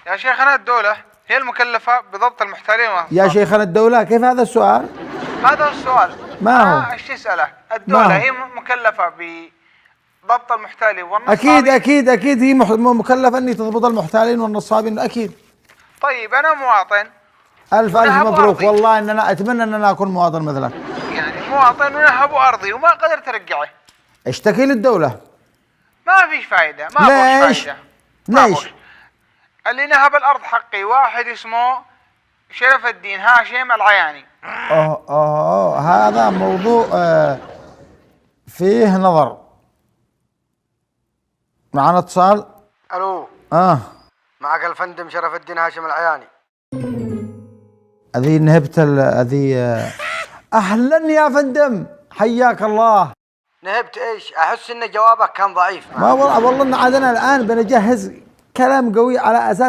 يا شيخنا الدولة هي المكلفة بضبط المحتالين يا شيخنا الدولة كيف هذا السؤال؟ هذا هو السؤال. ما هو؟ ايش تسأله؟ الدولة هي مكلفة بضبط المحتالين والنصابين. أكيد هي مكلفة أني تضبط المحتالين والنصابين أكيد. طيب أنا مواطن. ألف مبروك، والله إن أنا أتمنى أن أنا أكون مواطن مثلك. يعني مواطن ونهبوا أرضي وما قدرت أرجعه. اشتكي للدولة. ما فيش فايدة، ما فيش فايدة. ليش؟ اللي نهب الأرض حقي واحد اسمه شرف الدين هاشم العياني. هذا موضوع فيه نظر. معنا اتصال. الو. معك الفندم شرف الدين هاشم العياني. هذه نهبت هذه. اهلا يا فندم، حياك الله. نهبت ايش؟ احس ان جوابك كان ضعيف. ما والله ان عاد انا الان بنجهز كلام قوي على اساس